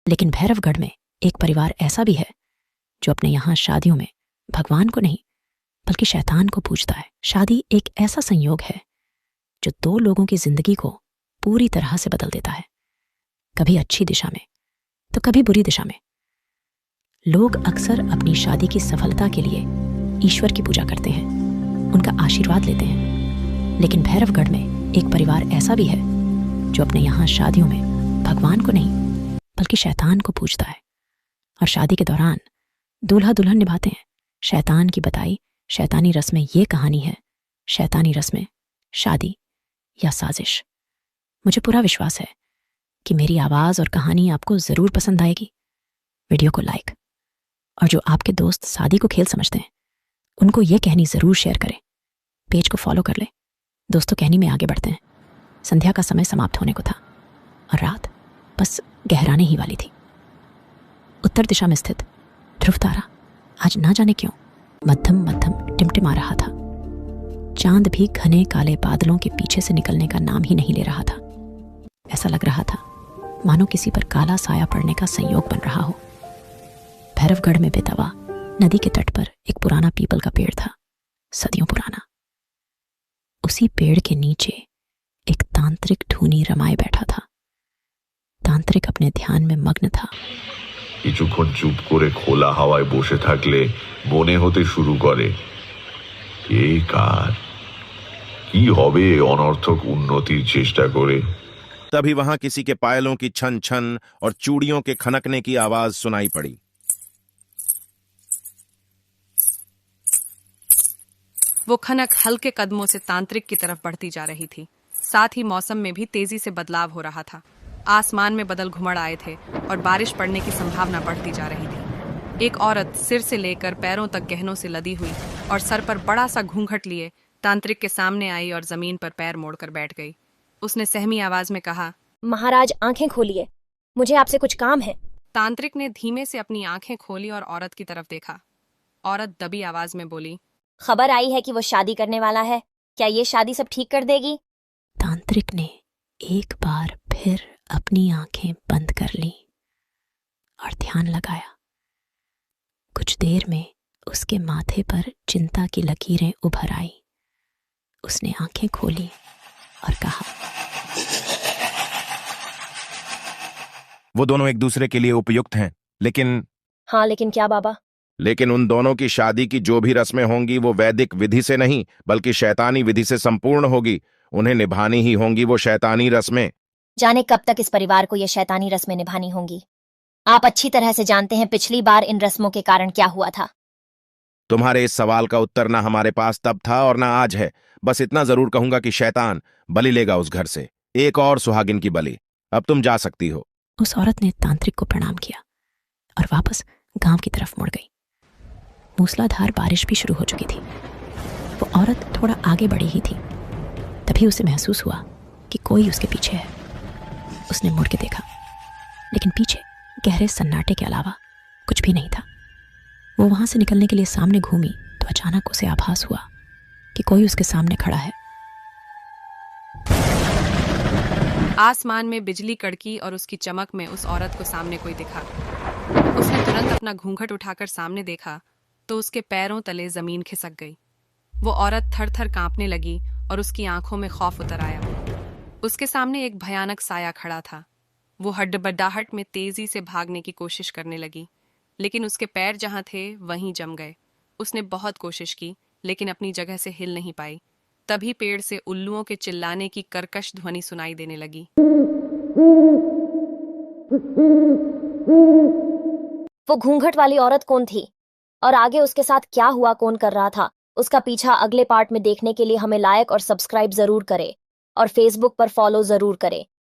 लेकिन भैरवगढ़ में एक परिवार ऐसा भी है जो अपने यहाँ शादियों में भगवान को नहीं बल्कि शैतान को पूजता है। शादी एक ऐसा संयोग है जो दो लोगों की जिंदगी को पूरी तरह से बदल देता है, कभी अच्छी दिशा में तो कभी बुरी दिशा में। लोग अक्सर अपनी शादी की सफलता के लिए ईश्वर की पूजा करते हैं, उनका आशीर्वाद लेते हैं। लेकिन भैरवगढ़ में एक परिवार ऐसा भी है जो अपने यहाँ शादियों में भगवान को नहीं बल्कि शैतान को पूजता है, और शादी के दौरान दूल्हा दुल्हन निभाते हैं शैतान की बताई शैतानी रस्में। ये कहानी है शैतानी रस्में, शादी या साजिश। मुझे पूरा विश्वास है कि मेरी आवाज़ और कहानी आपको ज़रूर पसंद आएगी। वीडियो को लाइक, और जो आपके दोस्त शादी को खेल समझते हैं उनको ये कहानी ज़रूर शेयर करें। पेज को फॉलो कर ले। दोस्तों, कहानी में आगे बढ़ते हैं। संध्या का समय समाप्त होने को था और रात बस गहराने ही वाली थी। उत्तर दिशा में स्थित ध्रुव तारा आज ना जाने क्यों मध्यम मध्यम टिमटिमा रहा था। चांद भी घने काले बादलों के पीछे से निकलने का नाम ही नहीं ले रहा था। ऐसा लग रहा था मानो किसी पर काला साया पड़ने का संयोग बन रहा हो। भैरवगढ़ में बेतवा नदी के तट पर एक पुराना पीपल का पेड़ था, सदियों पुराना। उसी पेड़ के नीचे एक तांत्रिक धूनी रमाए बैठा था। तांत्रिक अपने ध्यान में मग्न था। কিছুক্ষণ চুপ করে খোলা হাওয়ায় বসে থাকলে মনে হতে শুরু করে এই কার কি হবে অনর্থক উন্নতির চেষ্টা করে। तभी वहां किसी के पायलों की छन छन और चूड़ियों के खनकने की आवाज सुनाई पड़ी। वो खनक हल्के कदमों से तांत्रिक की तरफ बढ़ती जा रही थी। साथ ही मौसम में भी तेजी से बदलाव हो रहा था। आसमान में बदल घुमड़ आए थे और बारिश पड़ने की संभावना बढ़ती जा रही थी। एक औरत सिर से लेकर पैरों तक गहनों से लदी हुई और सर पर बड़ा सा घूंघट लिए तांत्रिक के सामने आई और जमीन पर पैर मोड़कर बैठ गई। उसने सहमी आवाज में कहा, महाराज आंखें खोलिए, मुझे आपसे कुछ काम है। तांत्रिक ने धीमे से अपनी आंखें खोली और औरत की तरफ देखा। औरत दबी आवाज में बोली, खबर आई है कि वो शादी करने वाला है, क्या ये शादी सब ठीक कर देगी? तांत्रिक ने एक बार फिर अपनी आंखें बंद कर ली और ध्यान लगाया। कुछ देर में उसके माथे पर चिंता की लकीरें उभर आई। उसने आंखें खोली और कहा, वो दोनों एक दूसरे के लिए उपयुक्त हैं, लेकिन हाँ, लेकिन क्या बाबा? लेकिन उन दोनों की शादी की जो भी रस्में होंगी वो वैदिक विधि से नहीं बल्कि शैतानी विधि से संपूर्ण होगी। उन्हें निभानी ही होंगी वो शैतानी रस्में। जाने कब तक इस परिवार को ये शैतानी रस्में निभानी होंगी। आप अच्छी तरह से जानते हैं पिछली बार इन रस्मों के कारण क्या हुआ था। तुम्हारे इस सवाल का उत्तर ना हमारे पास तब था और ना आज है। बस इतना जरूर कहूंगा कि शैतान बलि लेगा उस घर से, एक और सुहागिन की बलि। अब तुम जा सकती हो। उस औरत ने तांत्रिक को प्रणाम किया और वापस गांव की तरफ मुड़ गई। मूसलाधार बारिश भी शुरू हो चुकी थी। वो औरत थोड़ा आगे बढ़ी ही थी, तभी उसे महसूस हुआ कि कोई उसके पीछे है। उसने मुड़ के देखा, लेकिन पीछे गहरे सन्नाटे के अलावा कुछ भी नहीं था। वो वहां से निकलने के लिए सामने घूमी तो अचानक उसे आभास हुआ कि कोई उसके सामने खड़ा है। आसमान में बिजली कड़की और उसकी चमक में उस औरत को सामने कोई दिखा। उसने तुरंत अपना घूंघट उठाकर सामने देखा तो उसके पैरों तले जमीन खिसक गई। वो औरत थर थर कांपने लगी और उसकी आंखों में खौफ उतर आया। उसके सामने एक भयानक साया खड़ा था। वो हड्डबड्डाहट में तेजी से भागने की कोशिश करने लगी, लेकिन उसके पैर जहां थे वहीं जम गए। उसने बहुत कोशिश की लेकिन अपनी जगह से हिल नहीं पाई। तभी पेड़ से उल्लुओं के चिल्लाने की कर्कश ध्वनि सुनाई देने लगी। वो घूंघट वाली औरत कौन थी और आगे उसके साथ क्या हुआ, कौन कर रहा था? उसका पीछा अगले पार्ट में देखने के लिए हमें लाइक और सब्सक्राइब जरूर करें और फेसबुक पर फॉलो जरूर करें।